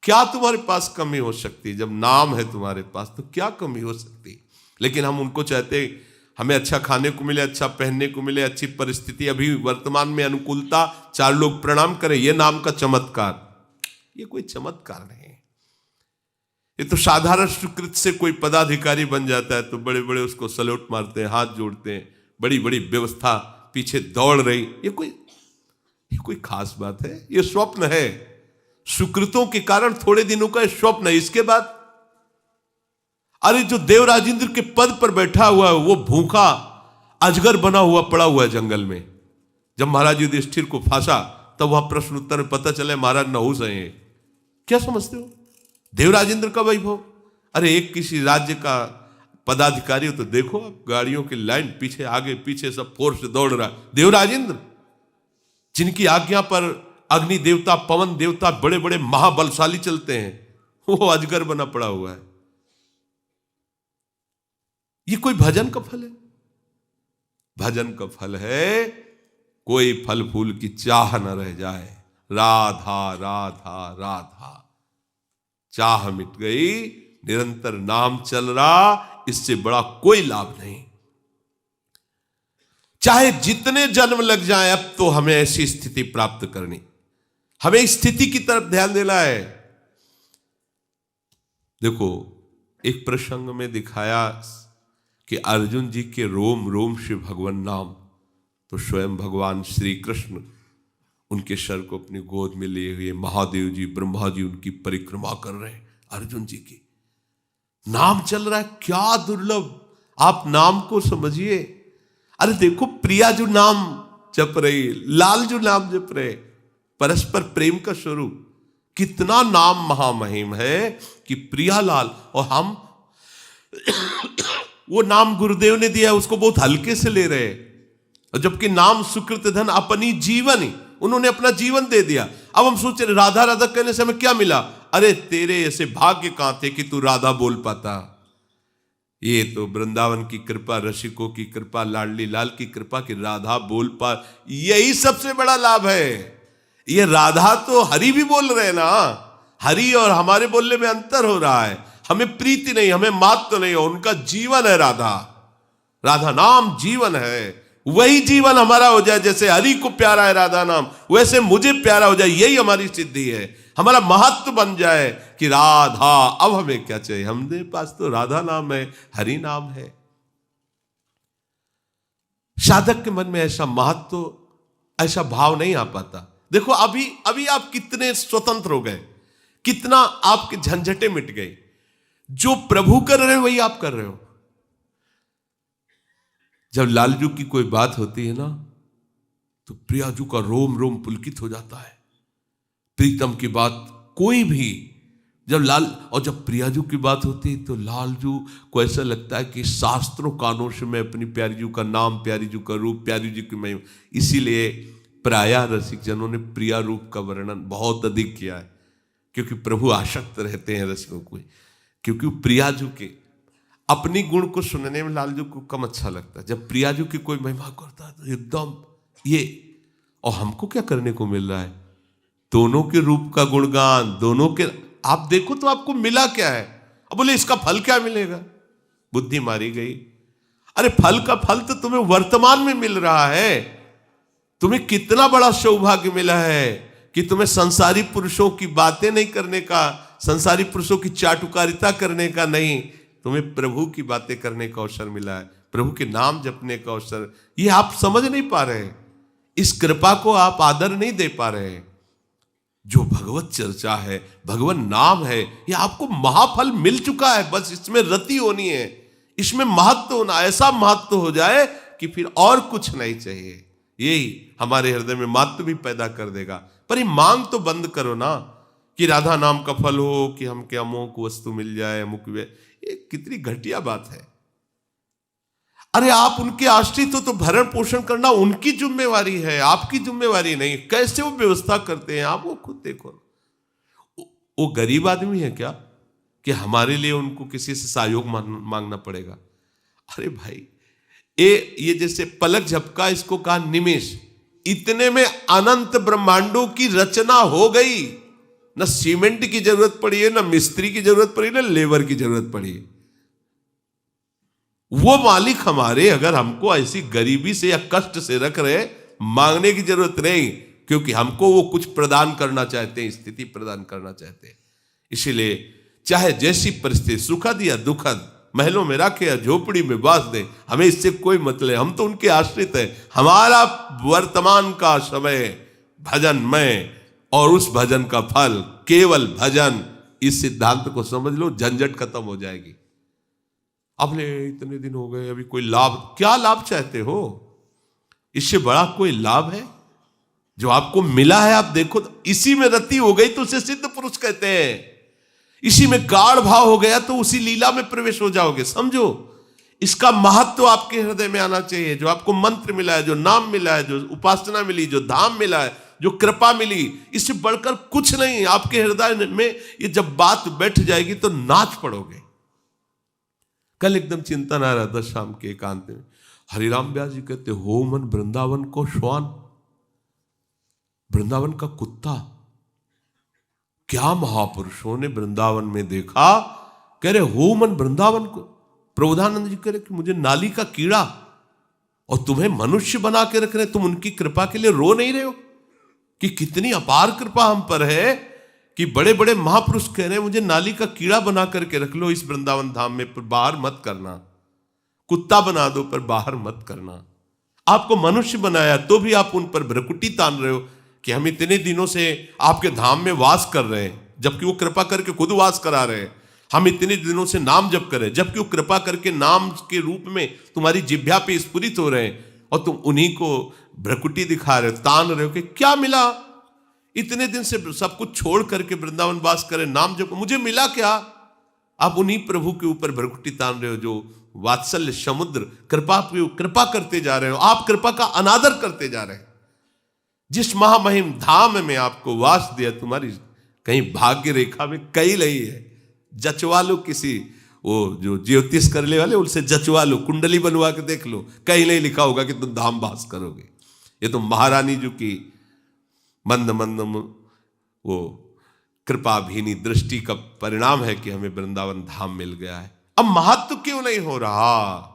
क्या तुम्हारे पास कमी हो सकती है? जब नाम है तुम्हारे पास तो क्या कमी हो सकती है? लेकिन हम उनको चाहते, हमें अच्छा खाने को मिले, अच्छा पहनने को मिले, अच्छी परिस्थिति, अभी वर्तमान में अनुकूलता, 4 लोग प्रणाम करें, यह नाम का चमत्कार। ये कोई चमत्कार नहीं है। ये तो साधारण सुकृत से कोई पदाधिकारी बन जाता है तो बड़े बड़े उसको सल्यूट मारते हैं, हाथ जोड़ते हैं, बड़ी बड़ी व्यवस्था पीछे दौड़ रही। ये कोई खास बात है? ये स्वप्न है। सुकृतों के कारण थोड़े दिनों का स्वप्न है। इसके बाद अरे जो देवराजेंद्र के पद पर बैठा हुआ है वो भूखा अजगर बना हुआ पड़ा हुआ है जंगल में। जब महाराज युधिष्ठिर को फांसा तब वह प्रश्न उत्तर में पता चले महाराज नहुस हैं। क्या समझते हो देवराजेंद्र का वैभव? अरे एक किसी राज्य का पदाधिकारी हो तो देखो, अब गाड़ियों की लाइन पीछे आगे पीछे सब फोर्स दौड़ रहा। देवराजेंद्र जिनकी आज्ञा पर अग्नि देवता, पवन देवता, बड़े बड़े महाबलशाली चलते हैं, वो अजगर बना पड़ा हुआ है। ये कोई भजन का फल है? भजन का फल है कोई फल फूल की चाह न रह जाए। राधा राधा राधा, चाह मिट गई, निरंतर नाम चल रहा, इससे बड़ा कोई लाभ नहीं। चाहे जितने जन्म लग जाए, अब तो हमें ऐसी स्थिति प्राप्त करनी, हमें स्थिति की तरफ ध्यान देना है। देखो एक प्रसंग में दिखाया कि अर्जुन जी के रोम रोम से भगवान नाम, तो स्वयं भगवान श्री कृष्ण उनके सर को अपनी गोद में लिए हुए, महादेव जी ब्रह्मा जी उनकी परिक्रमा कर रहे हैं, अर्जुन जी की नाम चल रहा है। क्या दुर्लभ, आप नाम को समझिए। अरे देखो प्रिया जो नाम जप रही, लाल जो नाम जप रहे, परस्पर प्रेम का स्वरूप, कितना नाम महामहिम है कि प्रिया लाल। और हम वो नाम गुरुदेव ने दिया उसको बहुत हल्के से ले रहे, और जबकि नाम सुकृत धन अपनी जीवन ही, उन्होंने अपना जीवन दे दिया। अब हम सोच रहे राधा राधा कहने से हमें क्या मिला? अरे तेरे ऐसे भाग्य कहां थे कि तू राधा बोल पाता। ये तो वृंदावन की कृपा, रसिकों की कृपा, लाडली लाल की कृपा कि राधा बोल पा, यही सबसे बड़ा लाभ है। ये राधा तो हरि भी बोल रहे ना, हरि और हमारे बोलने में अंतर हो रहा है। हमें प्रीति नहीं, हमें मात तो नहीं, उनका जीवन है राधा। राधा नाम जीवन है, वही जीवन हमारा हो जाए। जैसे हरि को प्यारा है राधा नाम, वैसे मुझे प्यारा हो जाए, यही हमारी सिद्धि है। हमारा महत्व बन जाए कि राधा, अब हमें क्या चाहिए? हमारे पास तो राधा नाम है, हरि नाम है। साधक के मन में ऐसा महत्व, ऐसा भाव नहीं आ पाता। देखो अभी आप कितने स्वतंत्र हो गए, कितना आपके झंझटे मिट गए। जो प्रभु कर रहे हो वही आप कर रहे हो। जब लालजू की कोई बात होती है ना, तो प्रियाजू का रोम रोम पुलकित हो जाता है। प्रीतम की बात कोई भी, जब प्रियाजू की बात होती है तो लालजू को ऐसा लगता है कि शास्त्रों कानों से मैं अपनी प्यारी जू का नाम, प्यारी जू का रूप, प्यारी जी की महिमा। इसीलिए प्रायः रसिक जनों ने प्रिया रूप का वर्णन बहुत अधिक किया है, क्योंकि प्रभु आसक्त रहते हैं रसिकों को, क्योंकि प्रियाजू के अपनी गुण को सुनने में लालजू को कम अच्छा लगता है। जब प्रियाजू की कोई महिमा करता है तो एकदम ये, और हमको क्या करने को मिल रहा है? दोनों के रूप का गुणगान, दोनों के आप देखो तो आपको मिला क्या है? अब बोले इसका फल क्या मिलेगा? बुद्धि मारी गई। अरे फल का फल तो तुम्हें वर्तमान में मिल रहा है। तुम्हें कितना बड़ा सौभाग्य मिला है कि तुम्हें संसारी पुरुषों की बातें नहीं करने का, संसारी पुरुषों की चाटुकारिता करने का नहीं, तुम्हें प्रभु की बातें करने का अवसर मिला है, प्रभु के नाम जपने का अवसर। ये आप समझ नहीं पा रहे, इस कृपा को आप आदर नहीं दे पा रहे। जो भगवत चर्चा है, भगवान नाम है, ये आपको महाफल मिल चुका है। बस इसमें रति होनी है, इसमें महत्व होना, ऐसा महत्व हो जाए कि फिर और कुछ नहीं चाहिए। यही हमारे हृदय में महत्व भी पैदा कर देगा। पर ये मांग तो बंद करो ना कि राधा नाम का फल हो, कि हमके अमुक वस्तु मिल जाए, अमुक। ये कितनी घटिया बात है। अरे आप उनके आश्रित हो तो भरण पोषण करना उनकी जिम्मेवारी है, आपकी जिम्मेवारी नहीं। कैसे वो व्यवस्था करते हैं आप वो खुद देखो। वो गरीब आदमी है क्या कि हमारे लिए उनको किसी से सहयोग मांगना पड़ेगा? अरे भाई ये जैसे पलक झपका, इसको कहा निमेष, इतने में अनंत ब्रह्मांडों की रचना हो गई। ना सीमेंट की जरूरत पड़ी है, ना मिस्त्री की जरूरत पड़ी, ना लेबर की जरूरत पड़ी है। वो मालिक हमारे अगर हमको ऐसी गरीबी से या कष्ट से रख रहे, मांगने की जरूरत नहीं, क्योंकि हमको वो कुछ प्रदान करना चाहते हैं, स्थिति प्रदान करना चाहते हैं। इसीलिए चाहे जैसी परिस्थिति, सुखद या दुखद, महलों में रखे या झोपड़ी में बास दे, हमें इससे कोई मतलब, हम तो उनके आश्रित हैं। हमारा वर्तमान का समय भजनमय और उस भजन का फल केवल भजन। इस सिद्धांत को समझ लो, झंझट खत्म हो जाएगी। आपने इतने दिन हो गए, अभी कोई लाभ, क्या लाभ चाहते हो? इससे बड़ा कोई लाभ है जो आपको मिला है? आप देखो, इसी में रति हो गई तो उसे सिद्ध पुरुष कहते हैं। इसी में गाढ़ भाव हो गया तो उसी लीला में प्रवेश हो जाओगे। समझो, इसका महत्व आपके हृदय में आना चाहिए। जो आपको मंत्र मिला है, जो नाम मिला है, जो उपासना मिली, जो धाम मिला है, जो कृपा मिली, इससे बढ़कर कुछ नहीं। आपके हृदय में ये जब बात बैठ जाएगी तो नाच पड़ोगे। कल एकदम चिंतन आ रहा था शाम के एकांत में। हरिराम व्यास जी कहते, हो मन वृंदावन को श्वान, वृंदावन का कुत्ता। क्या महापुरुषों ने वृंदावन में देखा, कह रहे हो मन वृंदावन को। प्रबोधानंद जी कह रहे कि मुझे नाली का कीड़ा, और तुम्हें मनुष्य बना के रख रहे, तुम उनकी कृपा के लिए रो नहीं रहे हो कि कितनी अपार कृपा हम पर है कि बड़े बड़े महापुरुष कह रहे हैं मुझे नाली का कीड़ा बना करके रख लो इस वृंदावन धाम में, पर बाहर मत करना। कुत्ता बना दो पर बाहर मत करना। आपको मनुष्य बनाया तो भी आप उन पर भ्रकुटी तान रहे हो कि हम इतने दिनों से आपके धाम में वास कर रहे हैं, जबकि वो कृपा करके खुद वास करा रहे हैं। हम इतने दिनों से नाम जप कर रहे हैं, जबकि वो कृपा करके नाम के रूप में तुम्हारी जिह्वा पे स्फुरित हो रहे हैं, और तुम उन्हीं को भ्रकुटी दिखा रहे हो, तान रहे हो कि क्या मिला? इतने दिन से सब कुछ छोड़ करके वृंदावन वास करे, नाम जप, मुझे मिला क्या? आप उन्हीं प्रभु के ऊपर भ्रकुटी तान रहे हो जो वात्सल्य समुद्र कृपा करते जा रहे हो। आप कृपा का अनादर करते जा रहे हैं। जिस महामहिम धाम में आपको वास दिया, तुम्हारी कहीं भाग्य रेखा में कहीं नहीं है। जचवा लो, किसी वो जो ज्योतिष करने वाले उनसे जचवा लो, कुंडली बनवा के देख लो, कहीं नहीं लिखा होगा कि तुम धाम वास करोगे। ये तो महारानी जी की मंद मंद वो कृपा भीनी दृष्टि का परिणाम है कि हमें वृंदावन धाम मिल गया है। अब महत्व क्यों नहीं हो रहा?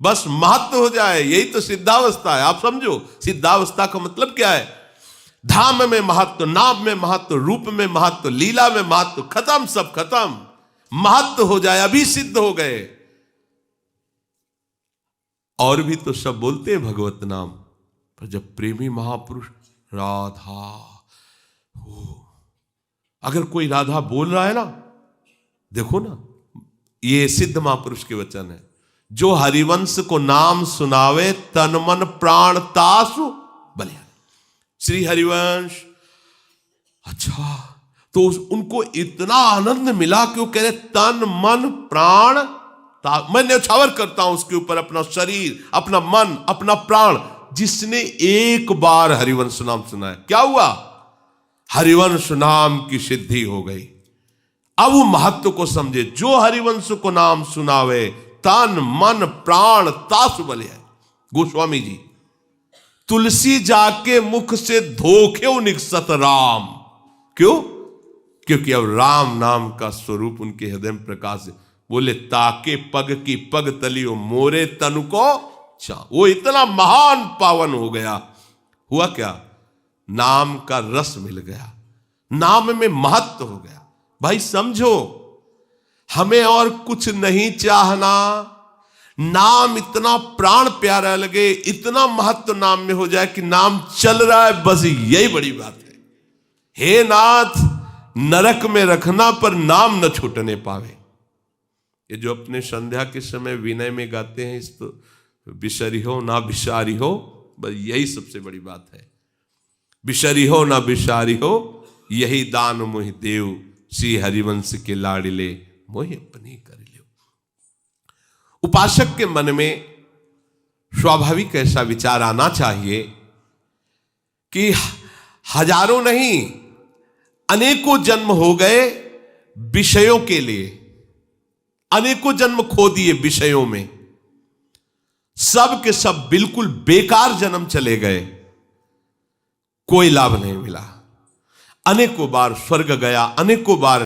बस महत्व हो जाए, यही तो सिद्धावस्था है। आप समझो, सिद्धावस्था का मतलब क्या है? धाम में महत्व, नाम में महत्व, रूप में महत्व, लीला में महत्व, खत्म, सब खत्म। महत्व हो जाए, अभी सिद्ध हो गए। और भी तो सब बोलते हैं भगवत नाम, पर जब प्रेमी महापुरुष राधा हो, अगर कोई राधा बोल रहा है ना, देखो ना, ये सिद्ध महापुरुष के वचन है। जो हरिवंश को नाम सुनावे तन मन प्राण तासु बलिया। श्री हरिवंश, अच्छा, तो उनको इतना आनंद मिला कि वो कह रहे तन मन प्राण, मैं न्यौछावर करता हूं उसके ऊपर अपना शरीर, अपना मन, अपना प्राण। जिसने एक बार हरिवंश नाम सुना है, क्या हुआ? हरिवंश नाम की सिद्धि हो गई। अब वो महत्व को समझे। जो हरिवंश को नाम सुनावे तन मन प्राण तासु बलिया। गोस्वामी जी, तुलसी जाके मुख से धोखे निकसत राम। क्यों? क्योंकि अब राम नाम का स्वरूप उनके हृदय में प्रकाश है। बोले ताके पग की पग तलियो मोरे तनु को चा। वो इतना महान पावन हो गया। हुआ क्या? नाम का रस मिल गया, नाम में महत्व हो गया। भाई समझो, हमें और कुछ नहीं चाहना, नाम इतना प्राण प्यारा लगे, इतना महत्व नाम में हो जाए कि नाम चल रहा है, बस यही बड़ी बात है। हे नाथ, नरक में रखना पर नाम न छूटने पावे। ये जो अपने संध्या के समय विनय में गाते हैं, इस तो बिसरी हो ना बिसारी हो, बस यही सबसे बड़ी बात है। बिसरी हो ना बिसारी हो, यही दान मोहि देव, श्री हरिवंश के लाडिले मोहि अपनी कर लियो। उपासक के मन में स्वाभाविक ऐसा विचार आना चाहिए कि हजारों नहीं अनेकों जन्म हो गए विषयों के लिए, अनेकों जन्म खो दिए विषयों में, सब के सब बिल्कुल बेकार जन्म चले गए, कोई लाभ नहीं मिला। अनेकों बार स्वर्ग गया, अनेकों बार